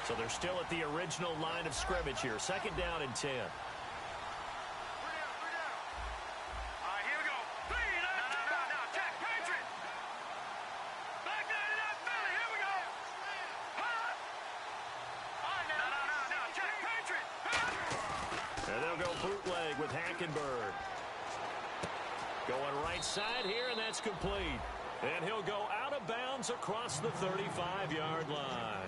So they're still at the original line of scrimmage here. Second down and 10. And they'll go bootleg with Hackenberg. Going right side here, and that's complete. And he'll go out of bounds across the 35-yard line.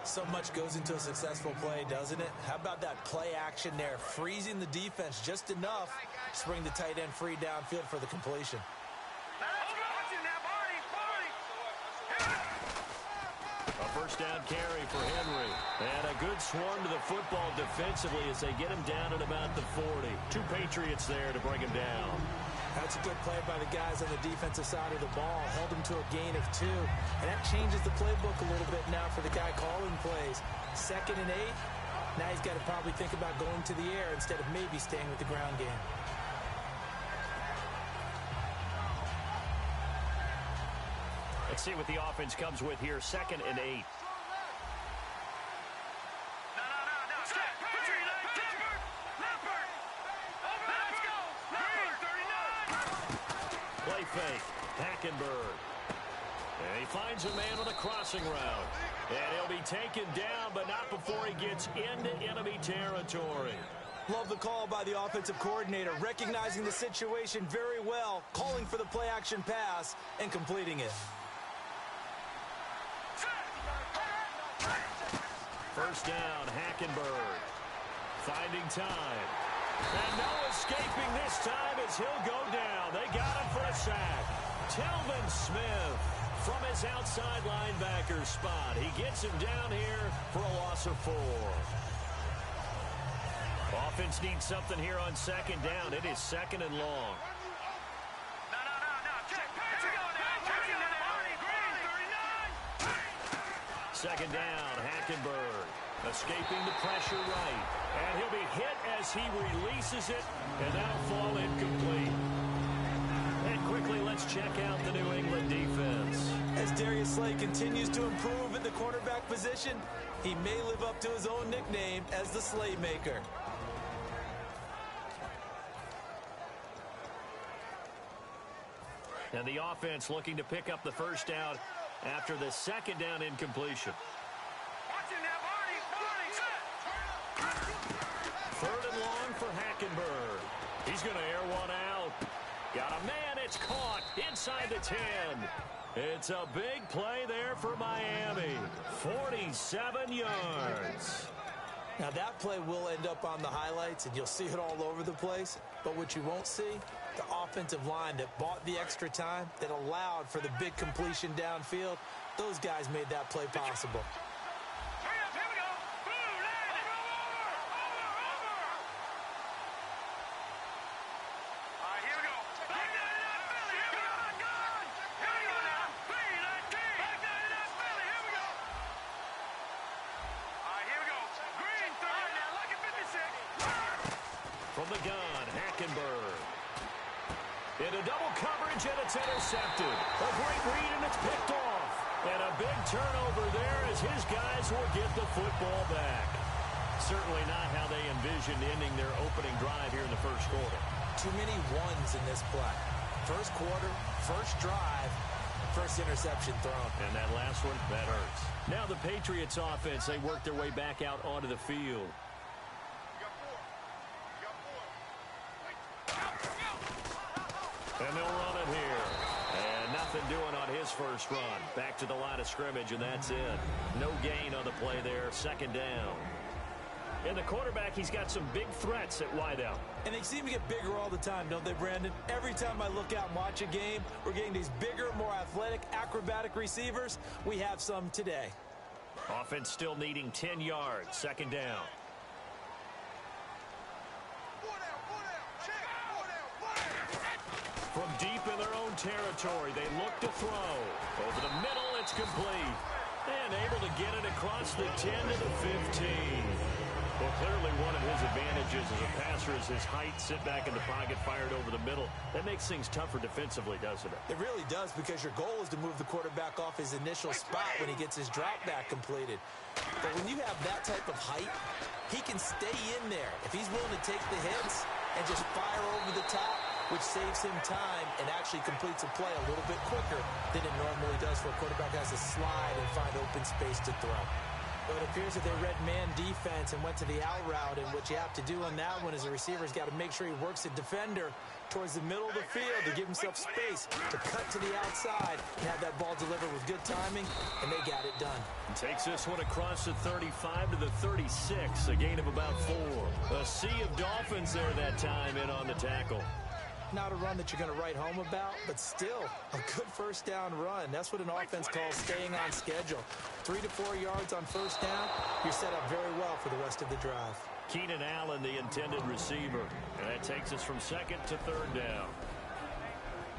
So much goes into a successful play, doesn't it? How about that play action there, freezing the defense just enough to bring the tight end free downfield for the completion. A first down carry for Henry. And a good swarm to the football defensively as they get him down at about the 40. 2 Patriots there to bring him down. That's a good play by the guys on the defensive side of the ball. Held him to a gain of 2. And that changes the playbook a little bit now for the guy calling plays. 2nd and 8. Now he's got to probably think about going to the air instead of maybe staying with the ground game. Let's see what the offense comes with here. 2nd and 8. Play fake. Hackenberg. And he finds a man on the crossing route. And he'll be taken down, but not before he gets into enemy territory. Love the call by the offensive coordinator, recognizing the situation very well, calling for the play-action pass, and completing it. First down, Hackenberg. Finding time. And no escaping this time as he'll go down. They got him for a sack. Telvin Smith from his outside linebacker spot. He gets him down here for a loss of 4. Offense needs something here on 2nd down. It is 2nd and long. Second down, Hackenberg. Escaping the pressure right. And he'll be hit as he releases it, and that'll fall incomplete. And quickly, let's check out the New England defense. As Darius Slay continues to improve at the quarterback position, he may live up to his own nickname as the Slaymaker. And the offense looking to pick up the first down after the 2nd down incompletion. 3rd and long for Hackenberg. He's going to air one out. Got a man. It's caught inside the 10. It's a big play there for Miami. 47 yards. Now that play will end up on the highlights, and you'll see it all over the place. But what you won't see, the offensive line that bought the extra time, that allowed for the big completion downfield, those guys made that play possible. From the gun, Hackenberg. Into double coverage, and it's intercepted. A great read, and it's picked off. And a big turnover there as his guys will get the football back. Certainly not how they envisioned ending their opening drive here in the first quarter. Too many ones in this play. First quarter, first drive, first interception thrown. And that last one, that hurts. Now the Patriots offense, they work their way back out onto the field. And they'll run it here. And nothing doing on his first run. Back to the line of scrimmage, and that's it. No gain on the play there. 2nd down. And the quarterback, he's got some big threats at wideout. And they seem to get bigger all the time, don't they, Brandon? Every time I look out and watch a game, we're getting these bigger, more athletic, acrobatic receivers. We have some today. Offense still needing 10 yards. 2nd down. From deep in their own territory, they look to throw. Over the middle, it's complete. And able to get it across the 10 to the 15. Well, clearly one of his advantages as a passer is his height, sit back in the pocket, fired over the middle. That makes things tougher defensively, doesn't it? It really does, because your goal is to move the quarterback off his initial spot when he gets his drop back completed. But when you have that type of height, he can stay in there. If he's willing to take the hits and just fire over the top, which saves him time and actually completes a play a little bit quicker than it normally does for a quarterback who has to slide and find open space to throw. Well, it appears that they read man defense and went to the out route, and what you have to do on that one is the receiver's got to make sure he works the defender towards the middle of the field to give himself space to cut to the outside and have that ball delivered with good timing, and they got it done. He takes this one across the 35 to the 36, a gain of about 4. A sea of Dolphins there that time in on the tackle. Not a run that you're going to write home about, but still a good first down run. That's what an offense calls staying on schedule. 3 to 4 yards on first down, you're set up very well for the rest of the drive. Keenan Allen, the intended receiver, and that takes us from second to third down.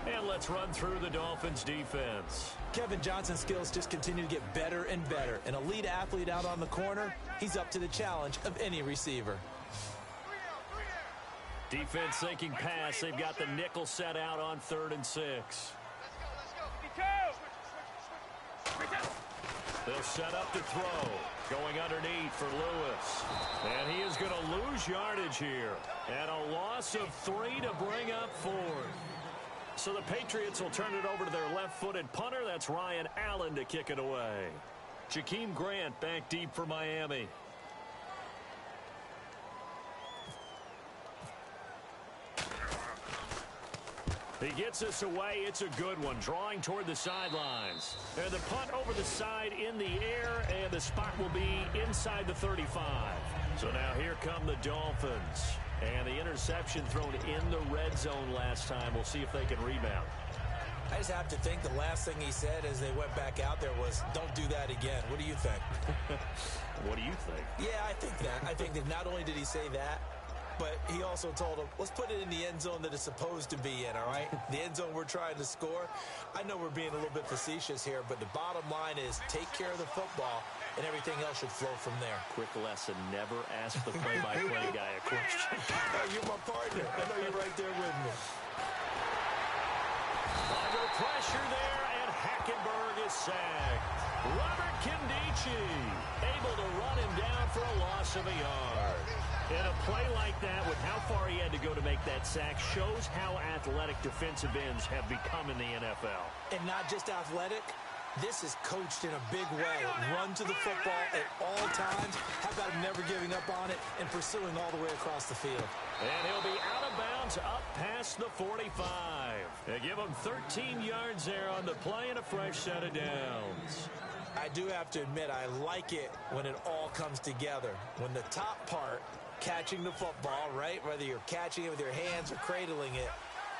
And let's run through the Dolphins defense. Kevin Johnson's skills just continue to get better and better. An elite athlete out on the corner, he's up to the challenge of any receiver. Defense thinking pass. They've got the nickel set out on 3rd and 6. Let's go. They'll set up to throw. Going underneath for Lewis. And he is going to lose yardage here. And a loss of 3 to bring up 4th. So the Patriots will turn it over to their left-footed punter. That's Ryan Allen to kick it away. Jakeem Grant back deep for Miami. He gets us away. It's a good one. Drawing toward the sidelines. And the punt over the side in the air, and the spot will be inside the 35. So now here come the Dolphins. And the interception thrown in the red zone last time. We'll see if they can rebound. I just have to think the last thing he said as they went back out there was, don't do that again. What do you think? What do you think? Yeah, I think that. I think that not only did he say that, but he also told him, let's put it in the end zone that it's supposed to be in, all right? The end zone we're trying to score. I know we're being a little bit facetious here, but the bottom line is take care of the football, and everything else should flow from there. Quick lesson, never ask the play-by-play guy a question. Hey, you're my partner. I know you're right there with me. Under pressure there, and Hackenberg is sacked. Robert Kindici able to run him down for a loss of a yard. And a play like that, with how far he had to go to make that sack, shows how athletic defensive ends have become in the NFL. And not just athletic, this is coached in a big way. Run to the football at all times. How about never giving up on it and pursuing all the way across the field? And he'll be out of bounds up past the 45. They give him 13 yards there on the play and a fresh set of downs. I do have to admit, I like it when it all comes together. When the top part, catching the football, right, whether you're catching it with your hands or cradling it,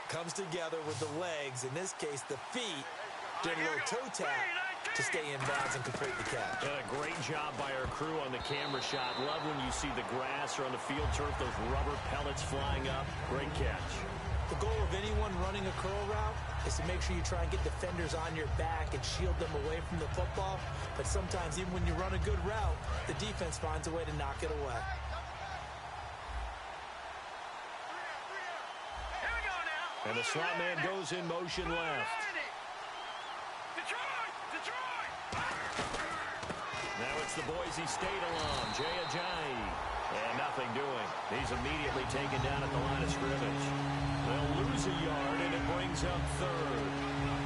comes together with the legs, in this case the feet, doing a little toe tap to stay in bounds and complete the catch. And a great job by our crew on the camera shot. Love when you see the grass or on the field turf, those rubber pellets flying up. Great catch. The goal of anyone running a curl route is to make sure you try and get defenders on your back and shield them away from the football. But sometimes, even when you run a good route, the defense finds a way to knock it away. And the slot man goes in motion left. Now it's the Boise State alum, Jay Ajayi. And nothing doing. He's immediately taken down at the line of scrimmage. They'll lose a yard, and it brings up 3rd.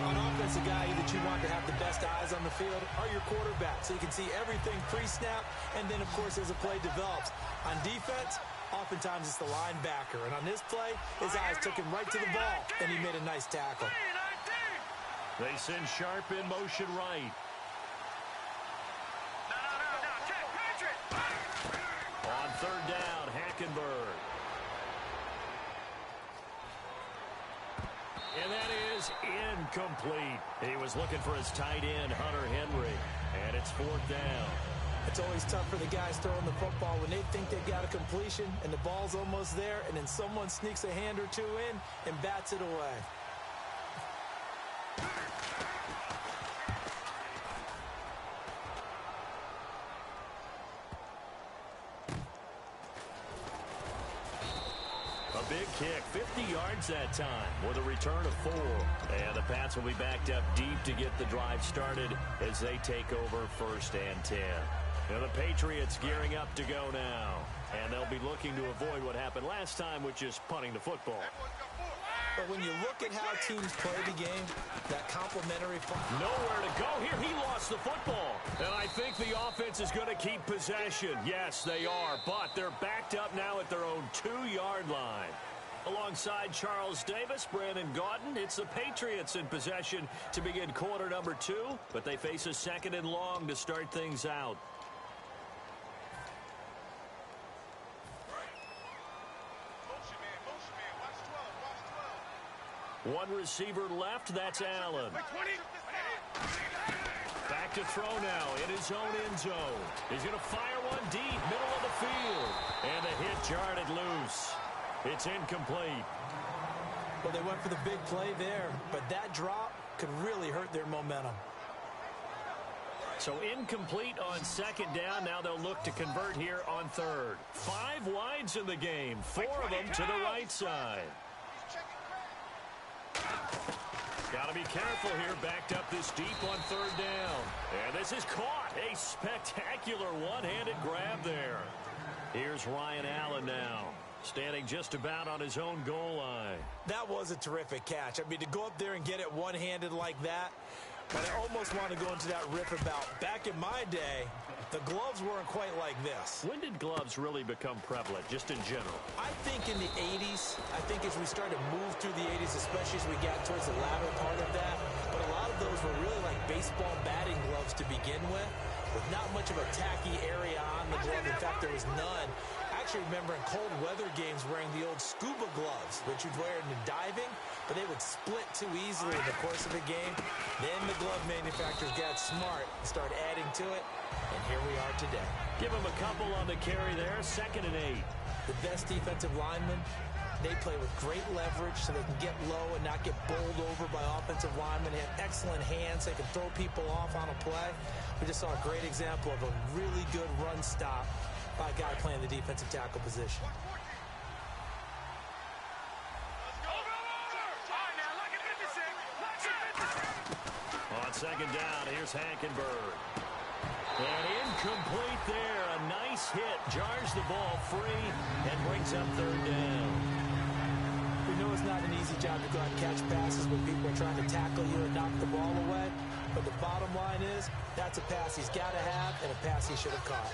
On offense, the guy that you want to have the best eyes on the field are your quarterback, so you can see everything pre-snap, and then, of course, as the play develops. On defense, oftentimes it's the linebacker, and on this play, his eyes took him right to the ball, and he made a nice tackle. They send Sharp in motion right. On 3rd down, Hackenberg. And that is incomplete. He was looking for his tight end, Hunter Henry. And it's 4th down. It's always tough for the guys throwing the football when they think they've got a completion and the ball's almost there, and then someone sneaks a hand or two in and bats it away. big kick, 50 yards that time with a return of 4. And the Pats will be backed up deep to get the drive started as they take over 1st and 10. Now the Patriots gearing up to go now. And they'll be looking to avoid what happened last time, which is punting the football. But when you look at how teams play the game, that complimentary... Nowhere to go here. He lost the football. And I think the offense is going to keep possession. Yes, they are. But they're backed up now at their own 2-yard line. Alongside Charles Davis, Brandon Gaudin, it's the Patriots in possession to begin quarter number 2. But they face a 2nd and long to start things out. One receiver left, that's Allen. Back to throw now in his own end zone. He's going to fire one deep, middle of the field. And the hit jarred it loose. It's incomplete. Well, they went for the big play there, but that drop could really hurt their momentum. So incomplete on 2nd down. Now they'll look to convert here on 3rd. 5 wides in the game, 4 of them to the right side. Got to be careful here, backed up this deep on 3rd down. And this is caught. A spectacular one-handed grab there. Here's Ryan Allen now, standing just about on his own goal line. That was a terrific catch. I mean, to go up there and get it one-handed like that, but I almost want to go into that riff about back in my day, the gloves weren't quite like this. When did gloves really become prevalent, just in general? I think in the 80s. I think as we started to move through the 80s, especially as we got towards the latter part of that. But a lot of those were really like baseball batting gloves to begin with not much of a tacky area on the glove. In fact, there was none. I actually remember in cold weather games wearing the old scuba gloves, which you'd wear in the diving, but they would split too easily in the course of a game. Then the glove manufacturers got smart and started adding to it, and here we are today. Give them a couple on the carry there, 2nd and 8. The best defensive linemen, they play with great leverage so they can get low and not get bowled over by offensive linemen. They have excellent hands. They can throw people off on a play. We just saw a great example of a really good run stop by a guy playing the defensive tackle position. On 2nd down, here's Hackenberg. And incomplete there. A nice hit. Jars the ball free and brings up 3rd down. We know it's not an easy job to go out and catch passes when people are trying to tackle you and knock the ball away. But the bottom line is, that's a pass he's got to have and a pass he should have caught.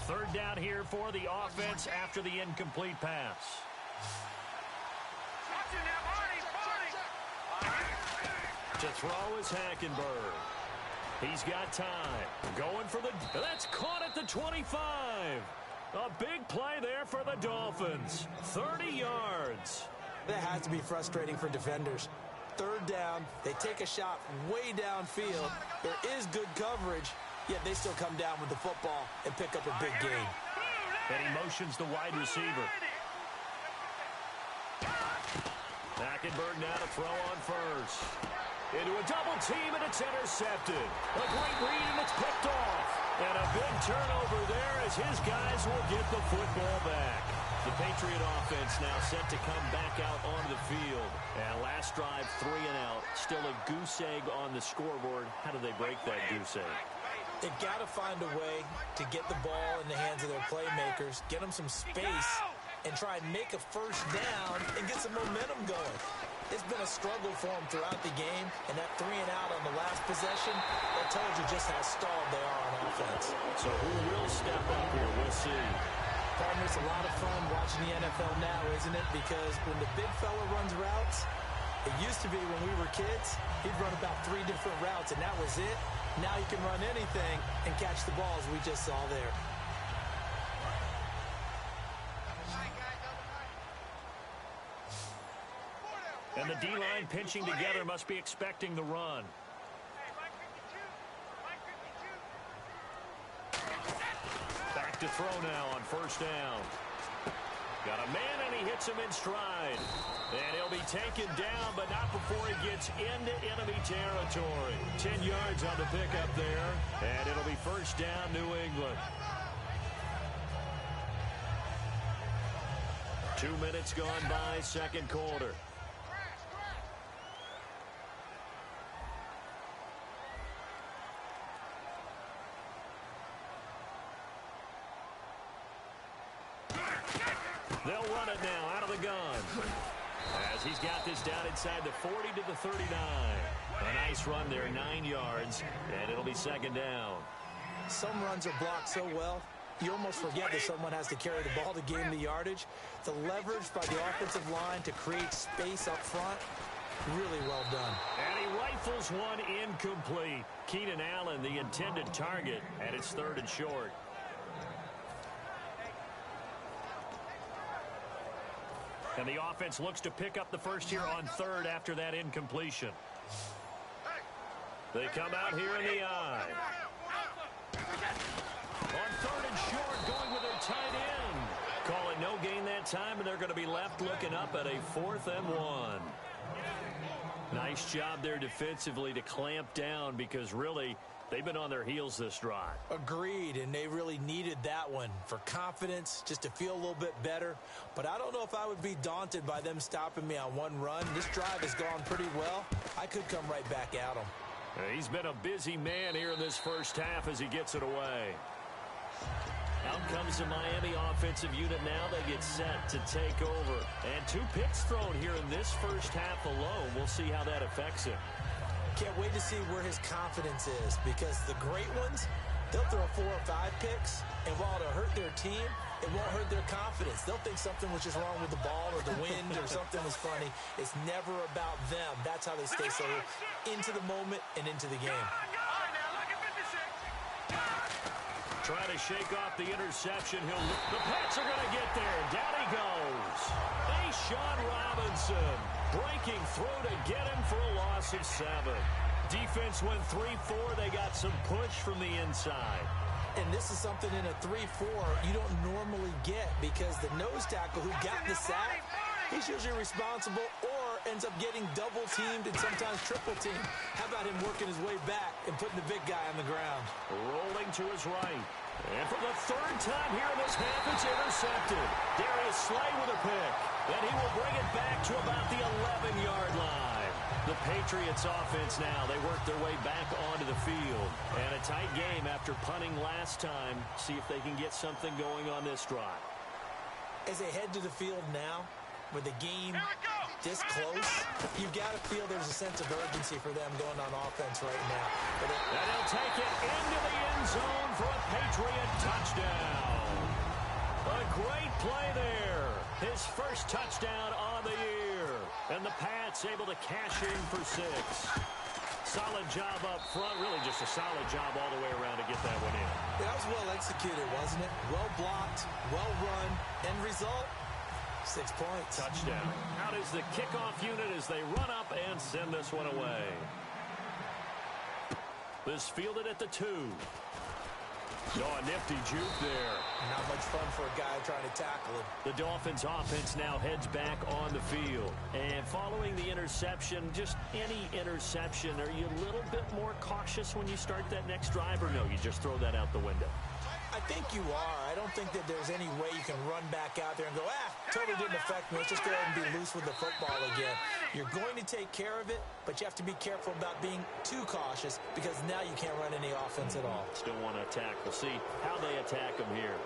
Third down here for the offense after the incomplete pass. To throw is Hackenberg. He's got time. Going for the... That's caught at the 25. A big play there for the Dolphins. 30 yards. That has to be frustrating for defenders. 3rd down, they take a shot way downfield. There is good coverage, yet they still come down with the football and pick up a big gain. And he motions the wide receiver. Hackenberg now to throw on first. Into a double team, and it's intercepted. A great read, and it's picked off. And a big turnover there as his guys will get the football back. The Patriot offense now set to come back out onto the field. And last drive, 3 and out. Still a goose egg on the scoreboard. How do they break that goose egg? They've got to find a way to get the ball in the hands of their playmakers, get them some space, and try and make a first down and get some momentum going. It's been a struggle for them throughout the game, and that 3 and out on the last possession, that tells you just how stalled they are on offense. So who will step up here? We'll see. Partner, it's a lot of fun watching the NFL now, isn't it? Because when the big fella runs routes, it used to be when we were kids, he'd run about 3 different routes, and that was it. Now you can run anything and catch the balls we just saw there. And the D-line pinching together must be expecting the run. Back to throw now on first down. Got a man, and he hits him in stride. And he'll be taken down, but not before he gets into enemy territory. 10 yards on the pickup there, and it'll be first down, New England. 2 minutes gone by, second quarter. They'll run it now out of the gun. As he's got this down inside the 40 to the 39. A nice run there, 9 yards, and it'll be second down. Some runs are blocked so well, you almost forget that someone has to carry the ball to gain the yardage. The leverage by the offensive line to create space up front, really well done. And he rifles one incomplete. Keenan Allen, the intended target, and it's 3rd and short. And the offense looks to pick up the first here on 3rd after that incompletion. They come out here in the eye. On 3rd and short, going with their tight end. Call it no gain that time, and they're going to be left looking up at a 4th and 1. Nice job there defensively to clamp down because really they've been on their heels this drive. Agreed, and they really needed that one for confidence, just to feel a little bit better. But I don't know if I would be daunted by them stopping me on one run. This drive has gone pretty well. I could come right back at them. He's been a busy man here in this first half as he gets it away. Out comes the Miami offensive unit now. They get set to take over. And 2 picks thrown here in this first half alone. We'll see how that affects him. Can't wait to see where his confidence is, because the great ones, they'll throw 4 or 5 picks, and while it'll hurt their team, it won't hurt their confidence. They'll think something was just wrong with the ball or the wind or something was funny. It's never about them. That's how they stay so into the moment and into the game. Trying to shake off the interception. The Pats are going to get there. Down he goes. Sean Robinson breaking through to get him for a loss of 7. Defense went 3-4. They got some push from the inside. And this is something in a 3-4 you don't normally get, because the nose tackle who got the sack, he's usually responsible or ends up getting double-teamed and sometimes triple-teamed. How about him working his way back and putting the big guy on the ground? Rolling to his right. And for the 3rd time here in this half, it's intercepted. Darius Slay with a pick. And he will bring it back to about the 11-yard line. The Patriots offense now, they work their way back onto the field. And a tight game after punting last time. See if they can get something going on this drive. As they head to the field now, with the game this close, you've got to feel there's a sense of urgency for them going on offense right now. And they'll take it into the end zone for a Patriot touchdown. A great play there. His first touchdown on the year. And the Pats able to cash in for 6. Solid job up front. Really just a solid job all the way around to get that one in. That was well executed, wasn't it? Well blocked, well run. End result, 6 points. Touchdown. Out is the kickoff unit as they run up and send this one away. This fielded at the 2. Oh, a nifty juke there. Not much fun for a guy trying to tackle him. The Dolphins offense now heads back on the field. And following the interception, just any interception, are you a little bit more cautious when you start that next drive, or no, you just throw that out the window? I think you are. I don't think that there's any way you can run back out there and go, totally didn't affect me. Let's just go ahead and be loose with the football again. You're going to take care of it, but you have to be careful about being too cautious, because now you can't run any offense at all. Still want to attack. We'll see how they attack them here.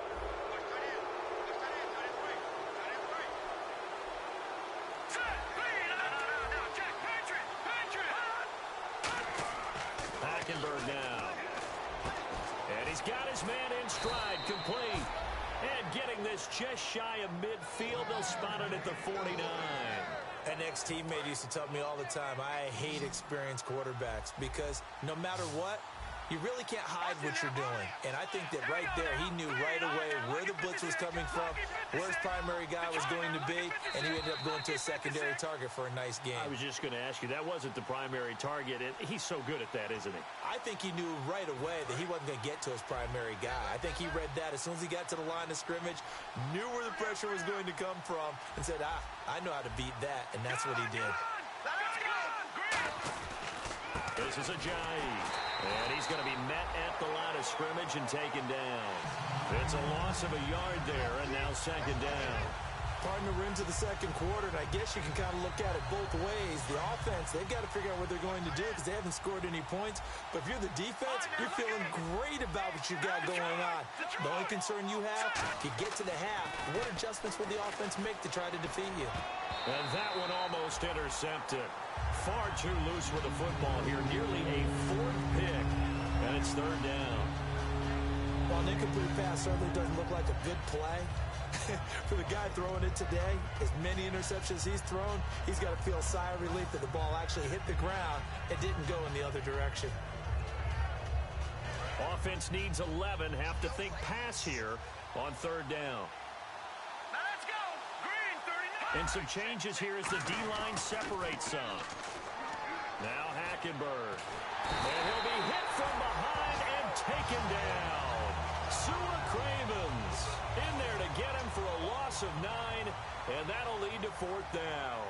Hackenberg now. And he's got his man in stride, complete. And getting this just shy of midfield, they'll spot it at the 49. An ex-teammate used to tell me all the time, I hate experienced quarterbacks, because no matter what, You really can't hide what you're doing. And I think that right there, he knew right away where the blitz was coming from, where his primary guy was going to be, and he ended up going to a secondary target for a nice game. I was just going to ask you, that wasn't the primary target. He's so good at that, isn't he? I think he knew right away that he wasn't going to get to his primary guy. I think he read that as soon as he got to the line of scrimmage, knew where the pressure was going to come from, and said, I know how to beat that, and that's what he did. This is Ajayi, and he's going to be met at the line of scrimmage and taken down. It's a loss of a yard there, and now second down. Partner, we're into the second quarter, and I guess you can kind of look at it both ways. The offense, they've got to figure out what they're going to do because they haven't scored any points. But if you're the defense, you're feeling great about what you've got going on. The only concern you have, if you get to the half, what adjustments will the offense make to try to defeat you? And that one almost intercepted. Far too loose with the football here. Nearly a fourth pick, and it's third down. While an incomplete pass certainly doesn't look like a good play, for the guy throwing it today, as many interceptions he's thrown, he's got to feel a sigh of relief that the ball actually hit the ground and didn't go in the other direction. Offense needs 11. Have to think pass here on third down. Now let's go. Green, 39. And some changes here as the D-line separates some. Now Hackenberg. And he'll be hit from behind and taken down. Sua Cravens in there to get him for a loss of 9, and that'll lead to fourth down.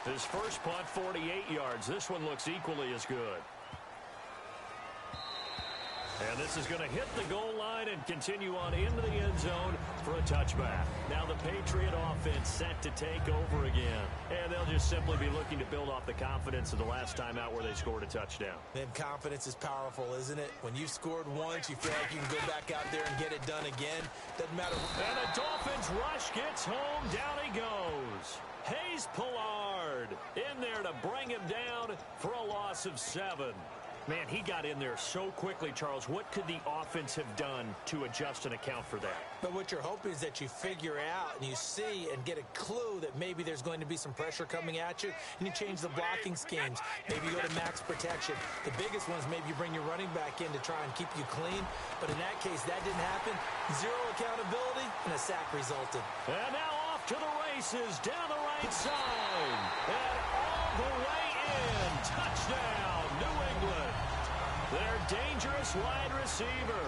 His first punt, 48 yards. This one looks equally as good. And this is going to hit the goal line and continue on into the end zone for a touchback. Now the Patriot offense set to take over again. And they'll just simply be looking to build off the confidence of the last time out where they scored a touchdown. Then confidence is powerful, isn't it? When you've scored once, you feel like you can go back out there and get it done again. Doesn't matter. And the Dolphins rush gets home. Down he goes. Hayes Pollard in there to bring him down for a loss of 7. Man, he got in there so quickly, Charles. What could the offense have done to adjust and account for that? But what you're hoping is that you figure out and you see and get a clue that maybe there's going to be some pressure coming at you, and you change the blocking schemes. Maybe you go to max protection. The biggest one is maybe you bring your running back in to try and keep you clean. But in that case, that didn't happen. Zero accountability, and a sack resulted. And now off to the races down the right side. And all the way in. Touchdown, New England. Their dangerous wide receiver,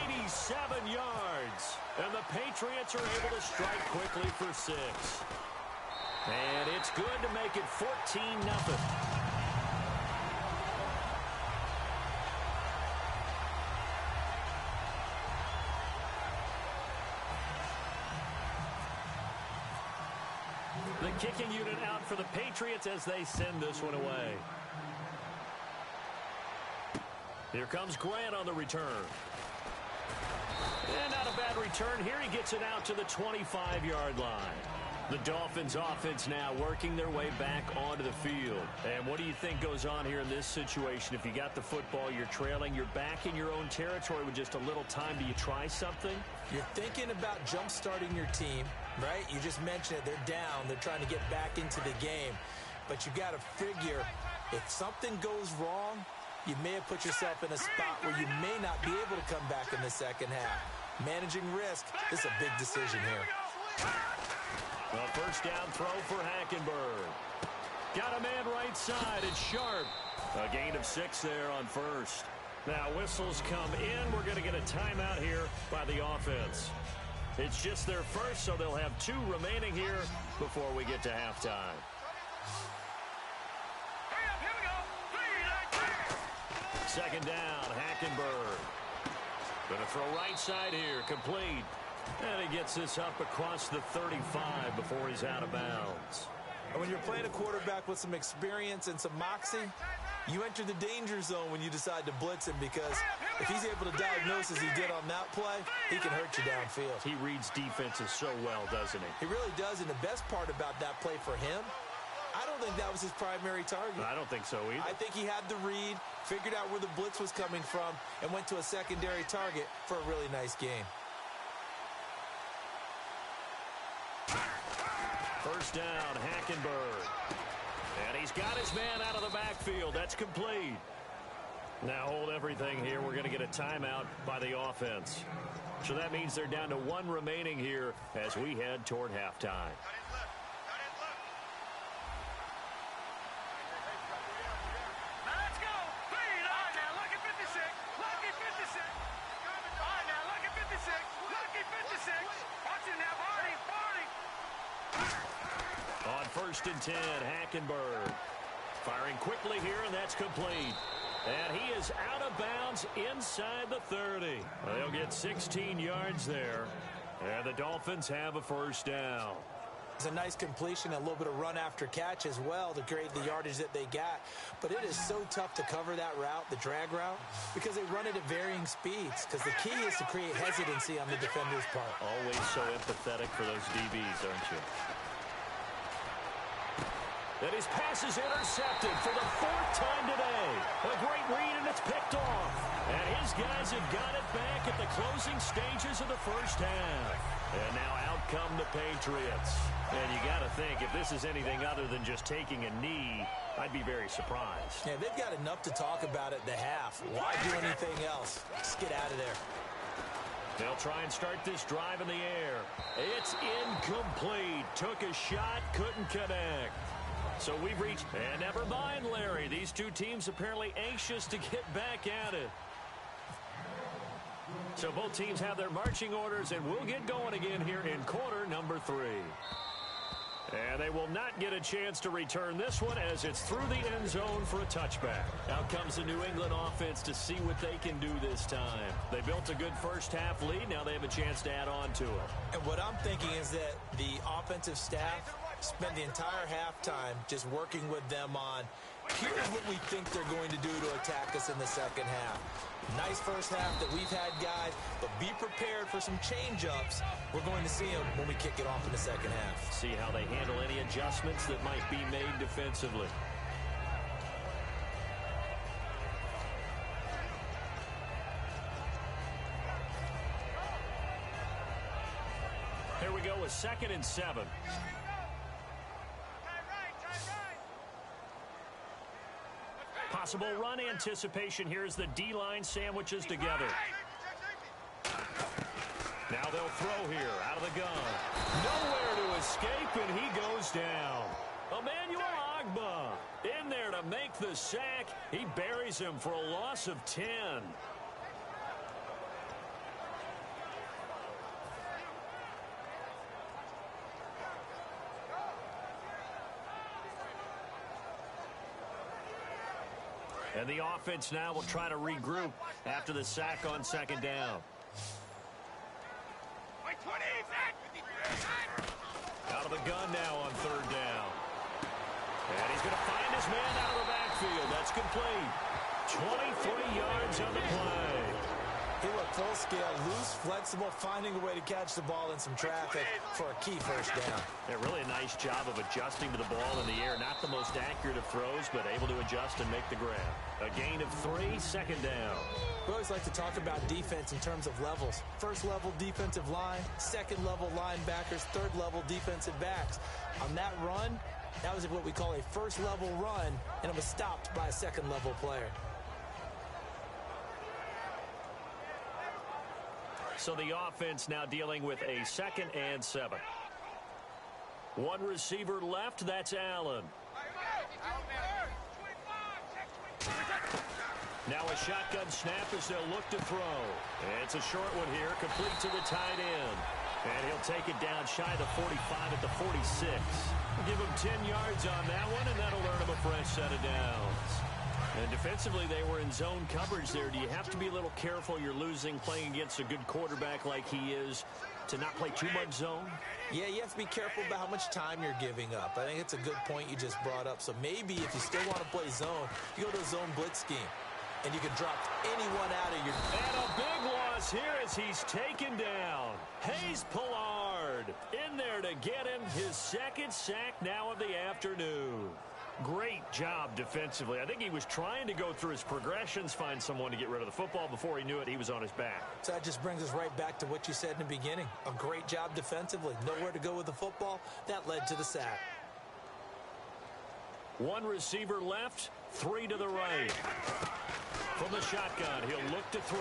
87 yards. And the Patriots are able to strike quickly for 6. And it's good to make it 14-0. The kicking unit out for the Patriots as they send this one away. Here comes Grant on the return. And not a bad return here. He gets it out to the 25-yard line. The Dolphins offense now working their way back onto the field. And what do you think goes on here in this situation? If you got the football, you're trailing, you're back in your own territory with just a little time. Do you try something? You're thinking about jump-starting your team, right? You just mentioned it. They're down. They're trying to get back into the game. But you got to figure if something goes wrong, you may have put yourself in a spot where you may not be able to come back in the second half. Managing risk is a big decision here. A first down throw for Hackenberg. Got a man right side. It's Sharp. A gain of 6 there on first. Now whistles come in. We're going to get a timeout here by the offense. It's just their first, so they'll have 2 remaining here before we get to halftime. Second down, Hackenberg. Going to throw right side here, complete. And he gets this up across the 35 before he's out of bounds. And when you're playing a quarterback with some experience and some moxie, you enter the danger zone when you decide to blitz him, because if he's able to diagnose as he did on that play, he can hurt you downfield. He reads defenses so well, doesn't he? He really does, and the best part about that play for him, I don't think that was his primary target. I don't think so either. I think he had the read, figured out where the blitz was coming from, and went to a secondary target for a really nice game. First down, Hackenberg. And he's got his man out of the backfield. That's complete. Now hold everything here. We're going to get a timeout by the offense. So that means they're down to 1 remaining here as we head toward halftime. On 1st and 10, Hackenberg firing quickly here, and that's complete. And he is out of bounds inside the 30. They'll get 16 yards there, and the Dolphins have a first down. It's a nice completion, a little bit of run after catch as well to create the yardage that they got. But it is so tough to cover that route, the drag route, because they run it at varying speeds. Because the key is to create hesitancy on the defender's part. Always so empathetic for those DBs, aren't you? And his pass is intercepted for the 4th time today. A great read, and it's picked off. And his guys have got it back at the closing stages of the first half. And now out come the Patriots. And you got to think, if this is anything other than just taking a knee, I'd be very surprised. Yeah, they've got enough to talk about at the half. Why do anything else? Just get out of there. They'll try and start this drive in the air. It's incomplete. Took a shot, couldn't connect. So we've reached, and never mind, Larry. These two teams apparently anxious to get back at it. So both teams have their marching orders, and we'll get going again here in quarter number 3. And they will not get a chance to return this one as it's through the end zone for a touchback. Out comes the New England offense to see what they can do this time. They built a good first half lead. Now they have a chance to add on to it. And what I'm thinking is that the offensive staff spent the entire halftime just working with them on, here's what we think they're going to do to attack us in the second half. Nice first half that we've had, guys, but be prepared for some change-ups. We're going to see them when we kick it off in the second half. See how they handle any adjustments that might be made defensively. Here we go with 2nd and 7. Possible run anticipation here as the D-line sandwiches together. Now they'll throw here out of the gun. Nowhere to escape, and he goes down. Emmanuel Ogbah in there to make the sack. He buries him for a loss of 10. And the offense now will try to regroup after the sack on 2nd down. Out of the gun now on 3rd down. And he's going to find his man out of the backfield. That's complete. 23 yards on the play. He looked full scale, loose, flexible, finding a way to catch the ball in some traffic for a key first down. Yeah, really a nice job of adjusting to the ball in the air. Not the most accurate of throws, but able to adjust and make the grab. A gain of 3, 2nd down. We always like to talk about defense in terms of levels. First level defensive line, second level linebackers, third level defensive backs. On that run, that was what we call a first level run, and it was stopped by a second level player. So the offense now dealing with a 2nd and 7. One receiver left, that's Allen. Now a shotgun snap as they'll look to throw. And it's a short one here, complete to the tight end. And he'll take it down shy of the 45 at the 46. Give him 10 yards on that one, and that'll earn him a fresh set of downs. And defensively, they were in zone coverage there. Do you have to be a little careful? You're losing playing against a good quarterback like he is to not play too much zone? Yeah, you have to be careful about how much time you're giving up. I think it's a good point you just brought up. So maybe if you still want to play zone, you go to a zone blitz scheme, and you can drop anyone out of your... And a big loss here as he's taken down. Hayes Pollard in there to get him his 2nd sack now of the afternoon. Great job defensively. I think he was trying to go through his progressions, find someone to get rid of the football. Before he knew it, he was on his back. So that just brings us right back to what you said in the beginning. A great job defensively. Nowhere to go with the football. That led to the sack. One receiver left, 3 to the right. From the shotgun, he'll look to throw.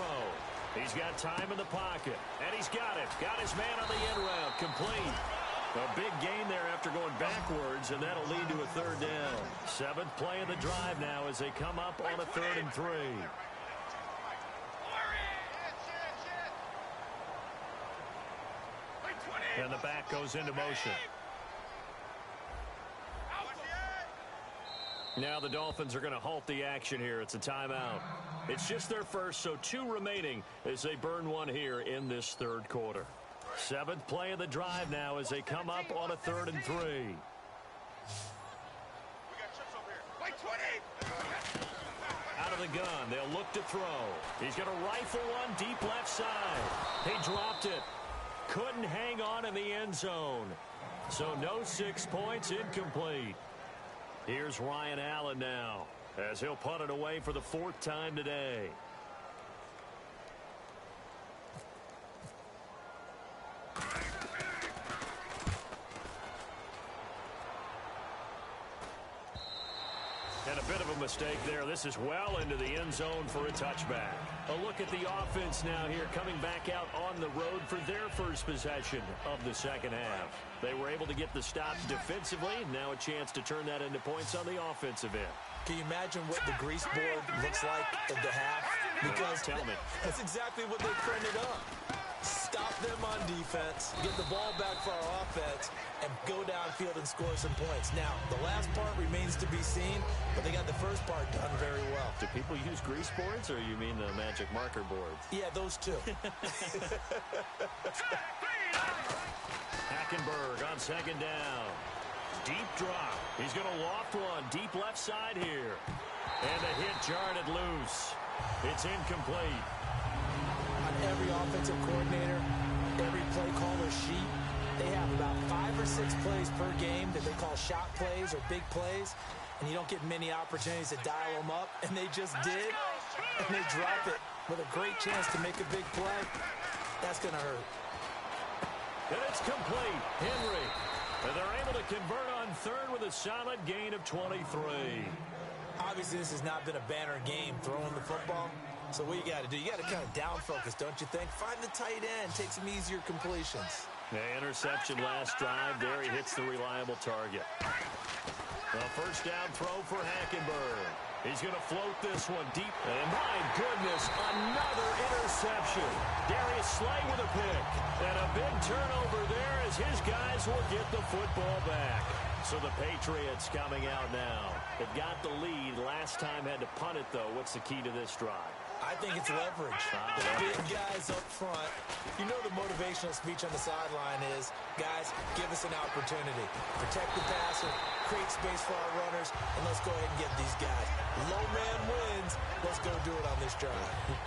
He's got time in the pocket, and he's got it. Got his man on the end route, complete. A big gain there after going backwards, and that'll lead to a third down. 7th play of the drive now as they come up on a 3rd and 3. And the back goes into motion. Now the Dolphins are going to halt the action here. It's a timeout. It's just their first, so 2 remaining as they burn one here in this 3rd quarter. 7th play of the drive now as they come up on a 3rd and 3. Out of the gun, they'll look to throw. He's going to rifle one deep left side. He dropped it. Couldn't hang on in the end zone. So no 6 points, incomplete. Here's Ryan Allen now as he'll punt it away for the 4th time today. And a bit of a mistake there. This is well into the end zone for a touchback. A look at the offense now here coming back out on the road for their first possession of the 2nd half. They were able to get the stop defensively. Now a chance to turn that into points on the offensive end. Can you imagine what the grease board looks like at the half? Because tell me. That's exactly what they printed up. Stop them on defense, get the ball back for our offense, and go downfield and score some points. Now, the last part remains to be seen, but they got the first part done very well. Do people use grease boards, or you mean the magic marker boards? Yeah, those two. Hackenberg on 2nd down. Deep drop. He's going to loft one deep left side here. And the hit jarred it loose. It's incomplete. On every offensive coordinator, every play caller sheet, they have about 5 or 6 plays per game that they call shot plays or big plays, and you don't get many opportunities to dial them up, and they just did, and they drop it with a great chance to make a big play. That's going to hurt. And it's complete. Henry. And they're able to convert on 3rd with a solid gain of 23. Obviously, this has not been a banner game throwing the football. So what you got to do, you got to kind of down focus, don't you think? Find the tight end, take some easier completions. The interception last drive. There he hits the reliable target. A 1st down throw for Hackenberg. He's going to float this one deep. And my goodness, another interception. Darius Slay with a pick. And a big turnover there as his guys will get the football back. So the Patriots coming out now. They've got the lead. Last time had to punt it, though. What's the key to this drive? I think it's leverage. The big guys up front. You know the motivational speech on the sideline is, guys, give us an opportunity. Protect the passer, create space for our runners, and let's go ahead and get these guys. Low man wins. Let's go do it on this drive.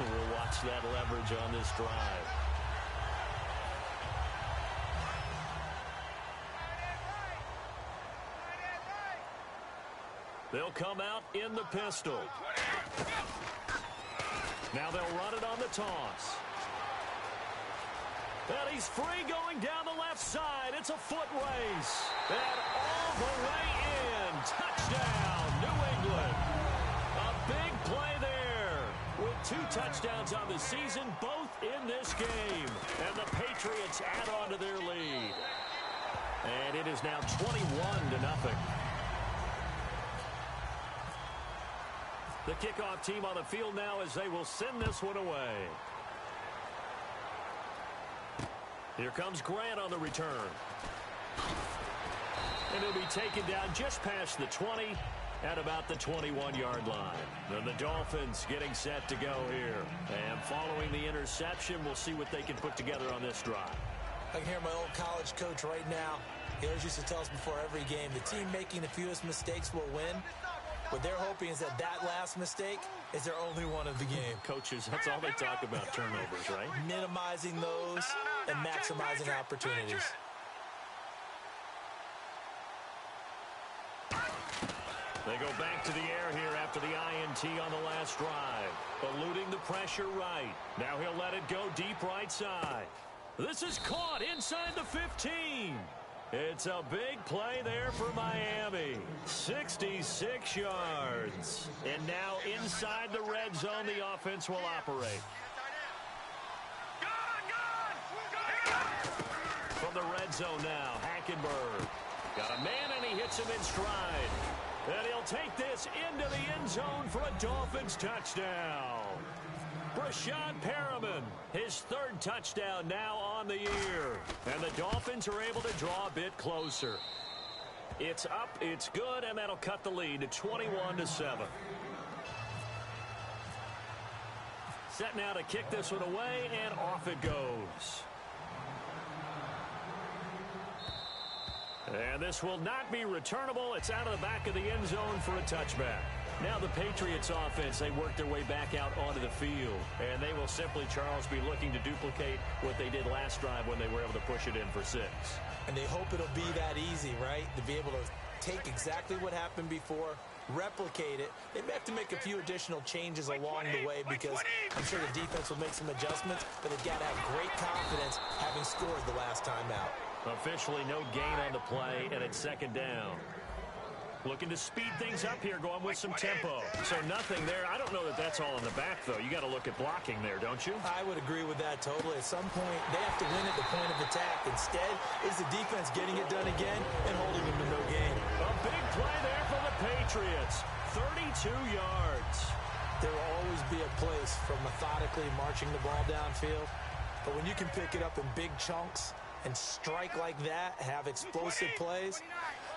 We'll watch that leverage on this drive. They'll come out in the pistol. Now they'll run it on the toss. And he's free going down the left side. It's a foot race. And all the way in. Touchdown, New England. A big play there. With 2 touchdowns on the season, both in this game. And the Patriots add on to their lead. And it is now 21-0. The kickoff team on the field now as they will send this one away. Here comes Grant on the return. And he'll be taken down just past the 20 at about the 21-yard line. And the Dolphins getting set to go here. And following the interception, we'll see what they can put together on this drive. I can hear my old college coach right now. He always used to tell us before every game, the team making the fewest mistakes will win. What they're hoping is that last mistake is their only one of the game. Coaches, that's all they talk about, turnovers, right? Minimizing those and maximizing opportunities. They go back to the air here after the INT on the last drive. Eluding the pressure right. Now he'll let it go deep right side. This is caught inside the 15. It's a big play there for Miami. 66 yards. And now inside the red zone, the offense will operate. From the red zone now, Hackenberg. Got a man, and he hits him in stride. And he'll take this into the end zone for a Dolphins touchdown. Brashad Perriman, his third touchdown now on the year. And the Dolphins are able to draw a bit closer. It's up, it's good, and that'll cut the lead to 21-7. Set now to kick this one away, and off it goes. And this will not be returnable. It's out of the back of the end zone for a touchback. Now the Patriots offense, they work their way back out onto the field. And they will simply, Charles, be looking to duplicate what they did last drive when they were able to push it in for 6. And they hope it'll be that easy, right? To be able to take exactly what happened before, replicate it. They may have to make a few additional changes along the way because I'm sure the defense will make some adjustments, but they've got to have great confidence having scored the last time out. Officially no gain on the play, and it's second down. Looking to speed things up here, going with some tempo. So nothing there. I don't know that that's all in the back, though. You got to look at blocking there, don't you? I would agree with that totally. At some point, they have to win at the point of attack. Instead, is the defense getting it done again and holding them to no gain. A big play there for the Patriots. 32 yards. There will always be a place for methodically marching the ball downfield. But when you can pick it up in big chunks and strike like that, have explosive plays,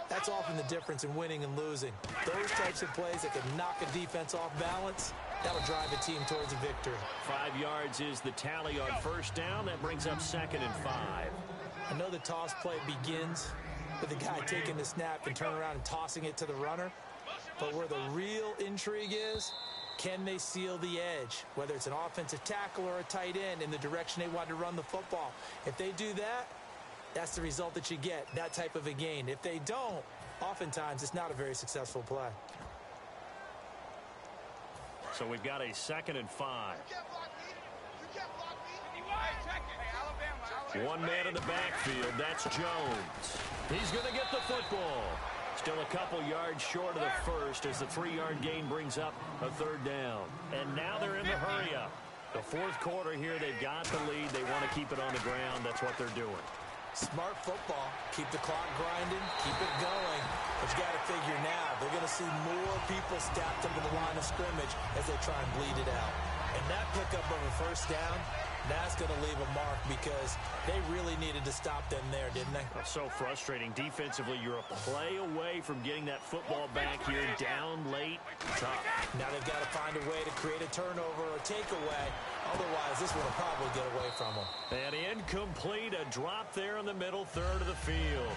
that's often the difference in winning and losing. Those types of plays that can knock a defense off balance, that'll drive a team towards a victory. 5 yards is the tally on first down. That brings up 2nd and 5. I know the toss play begins with the guy taking the snap and turning around and tossing it to the runner. But where the real intrigue is, can they seal the edge, whether it's an offensive tackle or a tight end, in the direction they want to run the football? If they do that, that's the result that you get, that type of a gain. If they don't, oftentimes it's not a very successful play. So we've got a 2nd and 5. One man in the backfield, that's Jones. He's going to get the football. Still a couple yards short of the first as the 3-yard gain brings up a 3rd down. And now they're in the hurry-up. The 4th quarter here, they've got the lead. They want to keep it on the ground. That's what they're doing. Smart football. Keep the clock grinding. Keep it going. But you got to figure now, they're going to see more people stacked up in the line of scrimmage as they try and bleed it out. And that pickup of a 1st down, that's going to leave a mark because they really needed to stop them there, didn't they? So frustrating. Defensively, you're a play away from getting that football back here, down late. Tough. Now they've got to find a way to create a turnover or a takeaway. Otherwise, this one will probably get away from them. And incomplete, a drop there in the middle third of the field.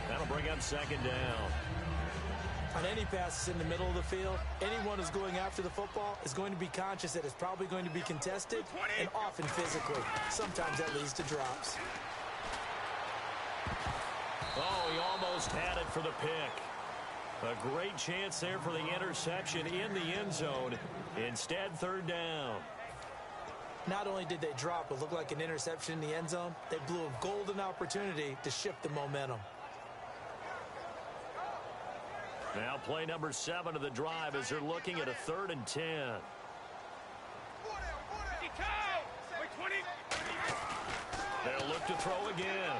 That'll bring up 2nd down. On any passes in the middle of the field, anyone who's going after the football is going to be conscious that it's probably going to be contested and often physically. Sometimes that leads to drops. Oh, he almost had it for the pick. A great chance there for the interception in the end zone. Instead, 3rd down. Not only did they drop what looked like an interception in the end zone, they blew a golden opportunity to shift the momentum. Now play number 7 of the drive as they're looking at a 3rd and 10. They'll look to throw again.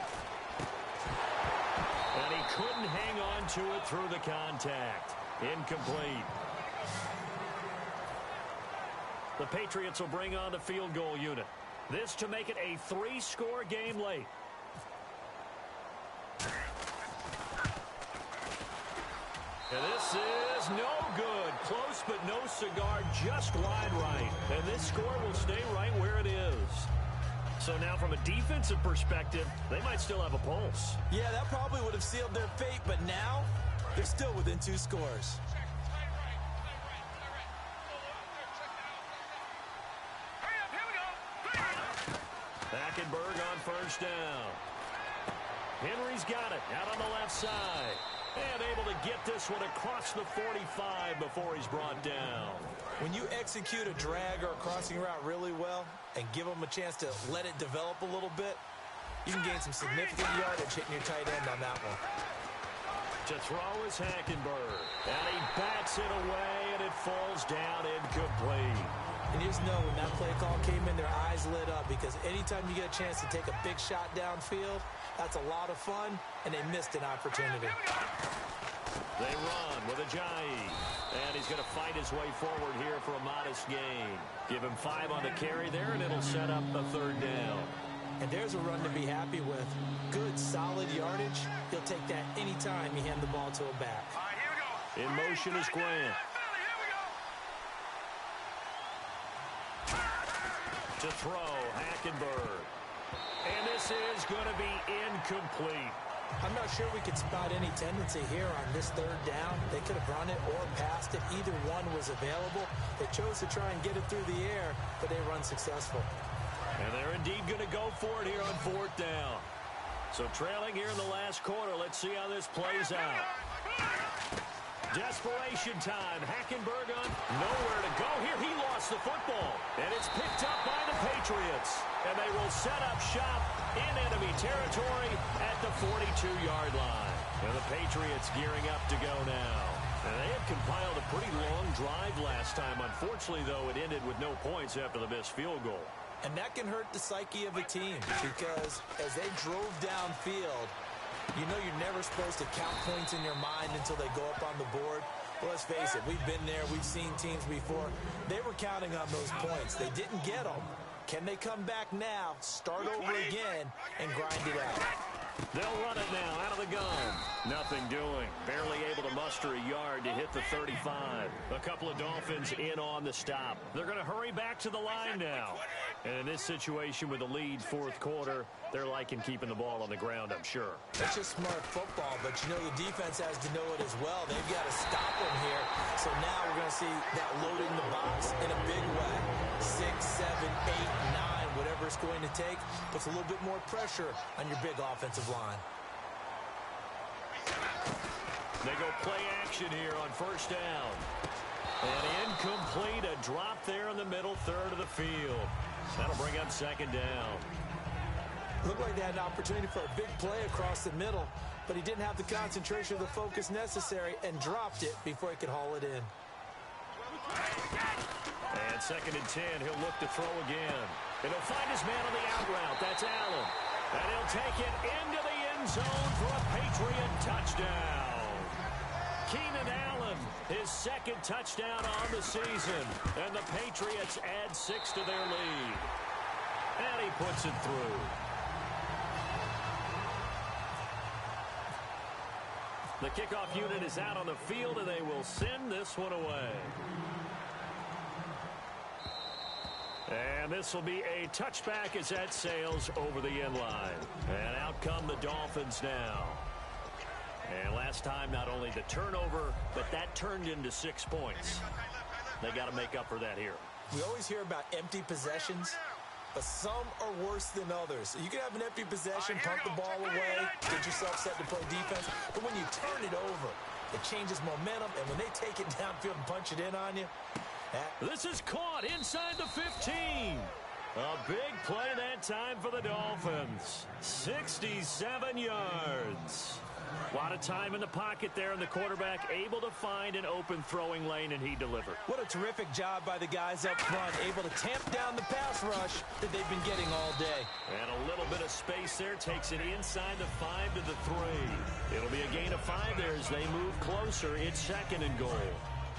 And he couldn't hang on to it through the contact. Incomplete. The Patriots will bring on the field goal unit. This to make it a 3-score game late. And this is no good. Close but no cigar, just wide right. And this score will stay right where it is. So now from a defensive perspective, they might still have a pulse. Yeah, that probably would have sealed their fate, but now they're still within 2 scores. Hackenberg on 1st down. Henry's got it out on the left side. And able to get this one across the 45 before he's brought down. When you execute a drag or a crossing route really well and give them a chance to let it develop a little bit, You can gain some significant yardage hitting your tight end on that one. To throw is Hackenberg. And he bats it away, and it falls down incomplete. And you just know when that play call came in, their eyes lit up, because anytime you get a chance to take a big shot downfield, that's a lot of fun, and they missed an opportunity. They run with Ajayi, and he's going to fight his way forward here for a modest gain. Give him 5 on the carry there, and it'll set up a 3rd down. And there's a run to be happy with. Good, solid yardage. He'll take that anytime you hand the ball to a back. All right, here we go. In motion is Grant. To throw, Hackenberg. And this is going to be incomplete. I'm not sure we could spot any tendency here on this 3rd down. They could have run it or passed it. Either one was available. They chose to try and get it through the air, but they run successful. And they're indeed going to go for it here on 4th down. So trailing here in the last quarter. Let's see how this plays out. Desperation time. Hackenberg on nowhere to go here. He lost the football. And it's picked up by the Patriots. And they will set up shop in enemy territory at the 42-yard line. And the Patriots gearing up to go now. And they had compiled a pretty long drive last time. Unfortunately, though, it ended with no points after the missed field goal. And that can hurt the psyche of a team, because as they drove downfield, you know you're never supposed to count points in your mind until they go up on the board. Well, let's face it, we've been there, we've seen teams before. They were counting on those points. They didn't get them. Can they come back now, start over again, and grind it out? They'll run it now out of the gun. Nothing doing. Barely able to muster a yard to hit the 35. A couple of Dolphins in on the stop. They're going to hurry back to the line now. And in this situation with the lead 4th quarter, they're liking keeping the ball on the ground, I'm sure. It's just smart football, but you know the defense has to know it as well. They've got to stop them here. So now we're going to see that loading the box in a big way. 6, 7, 8, 9, whatever it's going to take, puts a little bit more pressure on your big offensive line. They go play action here on 1st down. And incomplete, a drop there in the middle 3rd of the field. That'll bring up 2nd down. Looked like they had an opportunity for a big play across the middle, but he didn't have the concentration or the focus necessary and dropped it before he could haul it in. And 2nd and 10, he'll look to throw again. And he'll find his man on the out route. That's Allen. And he'll take it into the end zone for a Patriot touchdown. Keenan Allen, his 2nd touchdown on the season. And the Patriots add 6 to their lead. And he puts it through. The kickoff unit is out on the field, and they will send this one away. And this will be a touchback as that sails over the end line. And out come the Dolphins now. And last time, not only the turnover, but that turned into 6 points. They got to make up for that here. We always hear about empty possessions, but some are worse than others. You can have an empty possession, pump the ball away, get yourself set to play defense, but when you turn it over, it changes momentum, and when they take it downfield and punch it in on you, this is caught inside the 15. A big play that time for the Dolphins. 67 yards. A lot of time in the pocket there, and the quarterback able to find an open throwing lane, and he delivered. What a terrific job by the guys up front, able to tamp down the pass rush that they've been getting all day. And a little bit of space there takes it inside the 5 to the 3. It'll be a gain of 5 there as they move closer. It's 2nd and goal.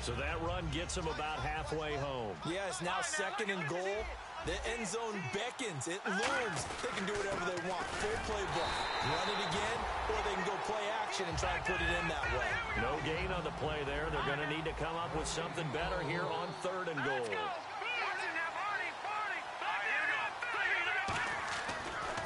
So that run gets them about halfway home. Yes, now 2nd and goal. The end zone beckons. It looms. They can do whatever they want. Full playbook. Run it again, or they can go play action and try and put it in that way. No gain on the play there. They're going to need to come up with something better here on 3rd and goal.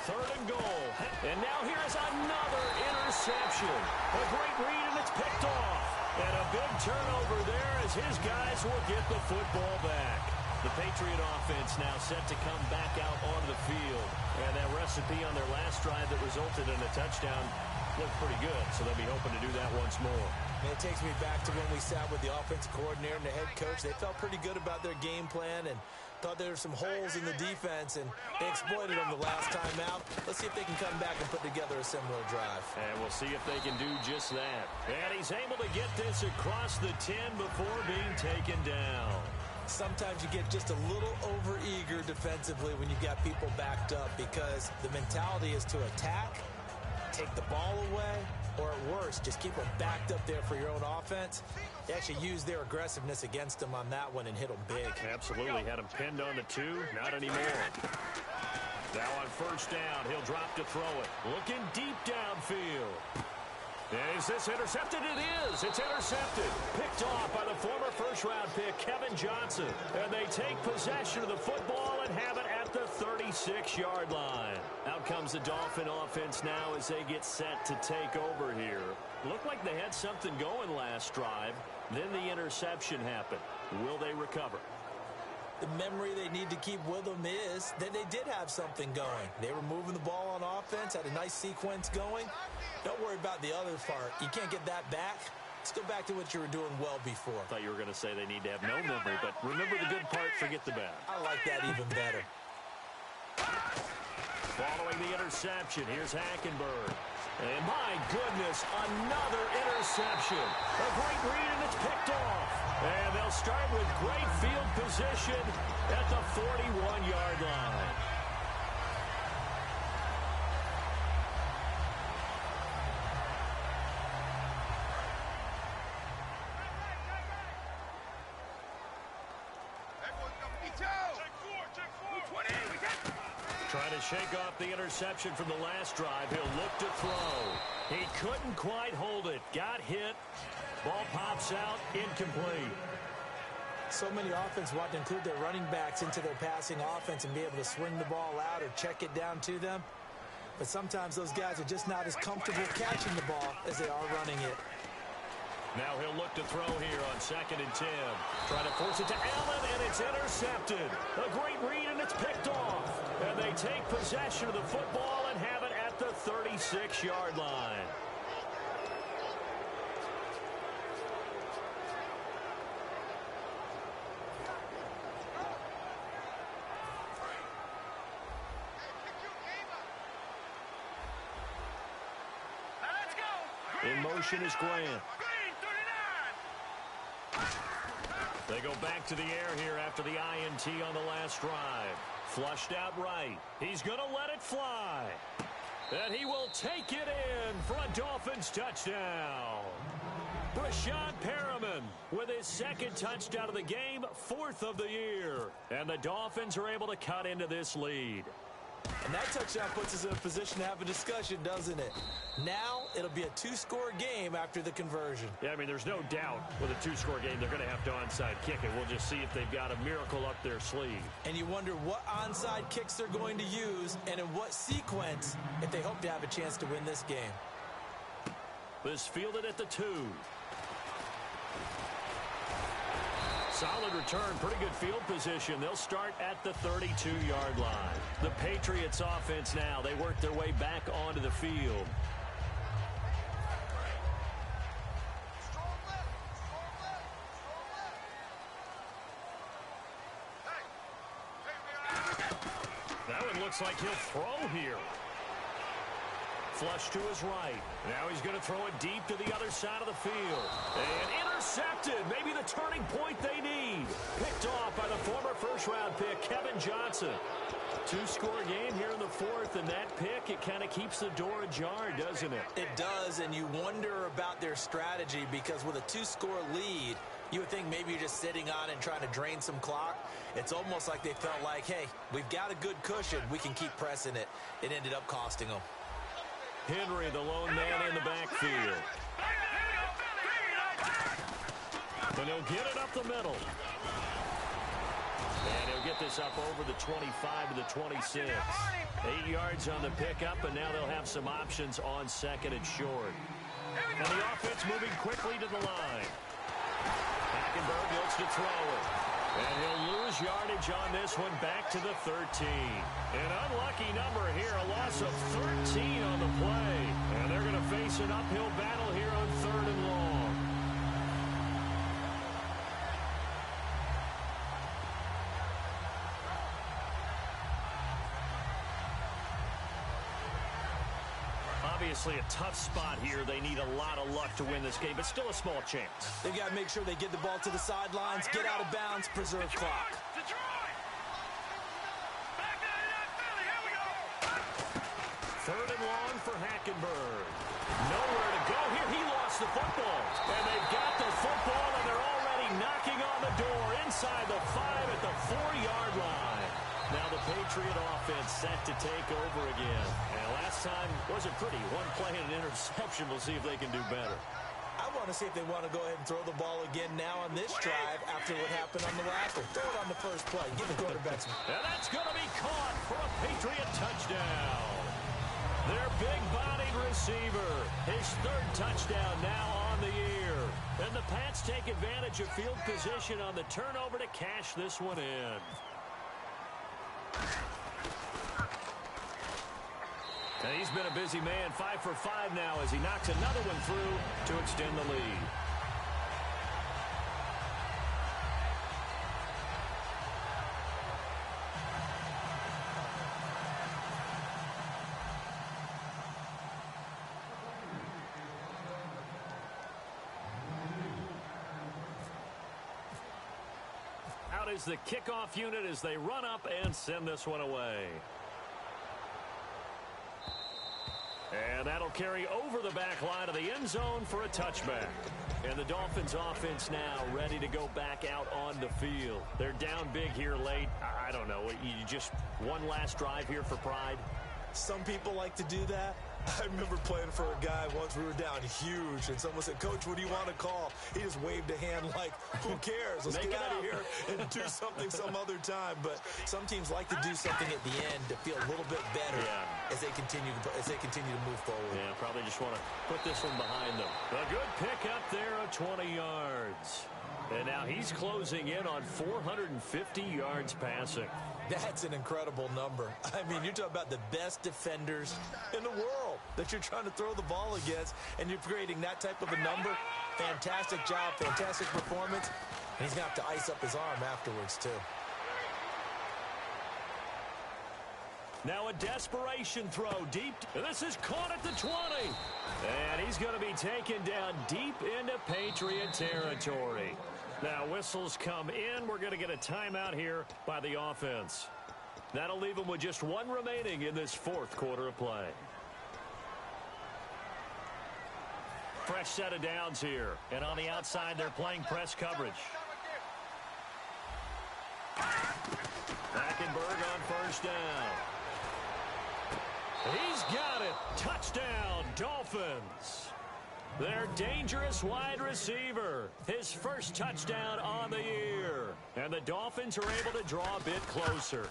3rd and goal. And now here's another interception. A great read, and it's picked off. And a big turnover there as his guys will get the football back. The Patriot offense now set to come back out onto the field. And that recipe on their last drive that resulted in a touchdown looked pretty good, so they'll be hoping to do that once more. And it takes me back to when we sat with the offensive coordinator and the head coach. They felt pretty good about their game plan, and Thought there were some holes in the defense, and they exploited them the last time out. Let's see if they can come back and put together a similar drive. And we'll see if they can do just that. And he's able to get this across the 10 before being taken down. Sometimes you get just a little over-eager defensively when you've got people backed up because the mentality is to attack, take the ball away, or at worst, just keep them backed up there for your own offense. They actually used their aggressiveness against them on that one and hit them big. Absolutely. Had him pinned on the 2. Not anymore. Now on first down, he'll drop to throw it. Looking deep downfield. Is this intercepted? It is. It's intercepted. Picked off by the former first-round pick, Kevin Johnson. And they take possession of the football and have it at the 36-yard line. Out comes the Dolphin offense now as they get set to take over here. Looked like they had something going last drive. Then the interception happened. Will they recover? The memory they need to keep with them is that they did have something going. They were moving the ball on offense, had a nice sequence going. Don't worry about the other part. You can't get that back. Let's go back to what you were doing well before. I thought you were going to say they need to have no memory, but remember the good part, forget the bad. I like that even better. Following the interception, here's Hackenberg. And my goodness, another interception. A great read, and it's picked off. And they'll start with great field position at the 41-yard line. Trying to shake off the interception from the last drive. He'll look to throw. He couldn't quite hold it. Got hit. Ball pops out. Incomplete. So many offenses want to include their running backs into their passing offense and be able to swing the ball out or check it down to them. But sometimes those guys are just not as comfortable catching the ball as they are running it. Now he'll look to throw here on 2nd and 10. Trying to force it to Allen, and it's intercepted. A great read, and it's picked off. And they take possession of the football and have it at the 36-yard line. In motion is Grant. They go back to the air here after the INT on the last drive. Flushed out right. He's going to let it fly. And he will take it in for a Dolphins touchdown. Brashad Perriman with his 2nd touchdown of the game, 4th of the year. And the Dolphins are able to cut into this lead. And that touchdown puts us in a position to have a discussion, doesn't it? Now it'll be a 2-score game after the conversion. Yeah, I mean, there's no doubt with a 2-score game they're going to have to onside kick it. We'll just see if they've got a miracle up their sleeve. And you wonder what onside kicks they're going to use and in what sequence if they hope to have a chance to win this game. This fielded at the 2. Solid return, pretty good field position. They'll start at the 32-yard line. The Patriots offense now, they work their way back onto the field. That one looks like he'll throw here. Flush to his right. Now he's going to throw it deep to the other side of the field. And intercepted. Maybe the turning point they need. Picked off by the former first-round pick, Kevin Johnson. 2-score game here in the 4th, and that pick, it kind of keeps the door ajar, doesn't it? It does, and you wonder about their strategy because with a 2-score lead, you would think maybe you're just sitting on it and trying to drain some clock. It's almost like they felt like, hey, we've got a good cushion. We can keep pressing it. It ended up costing them. Henry, the lone man in the backfield. And he'll get it up the middle. And he'll get this up over the 25 to the 26. 8 yards on the pickup, and now they'll have some options on 2nd and short. And the offense moving quickly to the line. Hackenberg looks to throw it. And he'll lose yardage on this one back to the 13. An unlucky number here, a loss of 13 on the play. And they're going to face an uphill battle here on 3rd and long. Obviously a tough spot here. They need a lot of luck to win this game, but still a small chance. They've got to make sure they get the ball to the sidelines, get out of bounds, preserve clock. Detroit! Back out of that Philly. Here we go. 3rd and long for Hackenberg. Nowhere to go here. He lost the football. And they've got the football, and they're already knocking on the door inside the 5 at the 4-yard line. Now the Patriot offense set to take over again. And last time wasn't pretty. One play and an interception. We'll see if they can do better. I want to see if they want to go ahead and throw the ball again now on this drive after what happened on the last one. Throw it on the first play. Give the quarterbacks. And that's going to be caught for a Patriot touchdown. Their big-bodied receiver. His 3rd touchdown now on the year. And the Pats take advantage of field position on the turnover to cash this one in. And he's been a busy man, 5 for 5 now as he knocks another one through to extend the lead. Out is the kickoff unit as they run up and send this one away. And that'll carry over the back line of the end zone for a touchback. And the Dolphins offense now ready to go back out on the field. They're down big here late. I don't know. You just one last drive here for pride? Some people like to do that. I remember playing for a guy once. We were down huge, and someone said, "Coach, what do you want to call?" He just waved a hand like, "Who cares? Let's get out of here and do something some other time." But some teams like to do something at the end to feel a little bit better as they continue to move forward. Yeah, probably just want to put this one behind them. A good pick up there of 20 yards. And now he's closing in on 450 yards passing. That's an incredible number. I mean, you're talking about the best defenders in the world that you're trying to throw the ball against, and you're creating that type of a number. Fantastic job, fantastic performance. And he's going to have to ice up his arm afterwards, too. Now a desperation throw deep. This is caught at the 20. And he's going to be taken down deep into Patriot territory. Now whistles come in. We're going to get a timeout here by the offense. That'll leave them with just one remaining in this 4th quarter of play. Fresh set of downs here. And on the outside, they're playing press coverage. Hackenberg on 1st down. He's got it. Touchdown, Dolphins. Their dangerous wide receiver. His 1st touchdown on the year. And the Dolphins are able to draw a bit closer.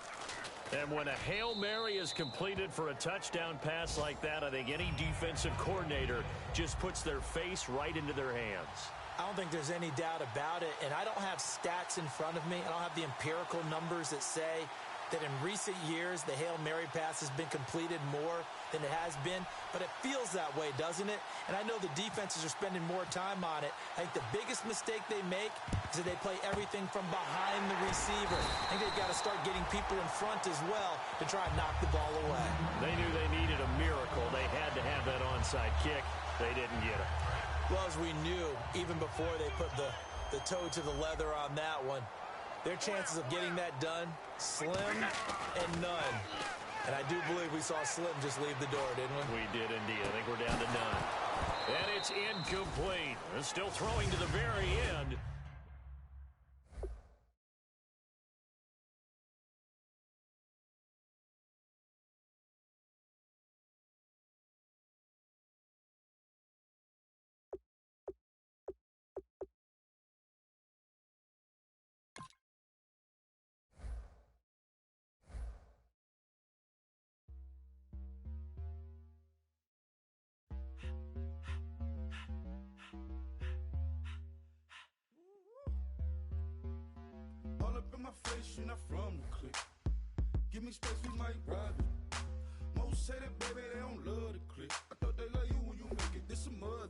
And when a Hail Mary is completed for a touchdown pass like that, I think any defensive coordinator just puts their face right into their hands. I don't think there's any doubt about it. And I don't have stats in front of me. I don't have the empirical numbers that say that in recent years, the Hail Mary pass has been completed more than it has been. But it feels that way, doesn't it? And I know the defenses are spending more time on it. I think the biggest mistake they make is that they play everything from behind the receiver. I think they've got to start getting people in front as well to try and knock the ball away. They knew they needed a miracle. They had to have that onside kick. They didn't get it. Well, as we knew, even before they put the toe to the leather on that one, their chances of getting that done, slim and none. And I do believe we saw Slim just leave the door, didn't we? We did indeed. I think we're down to none. And it's incomplete. They're still throwing to the very end. Face, you're not from the clique. Give me space, we might ride it. Most say that, baby, they don't love the clique. I thought they love you when you make it. This some mud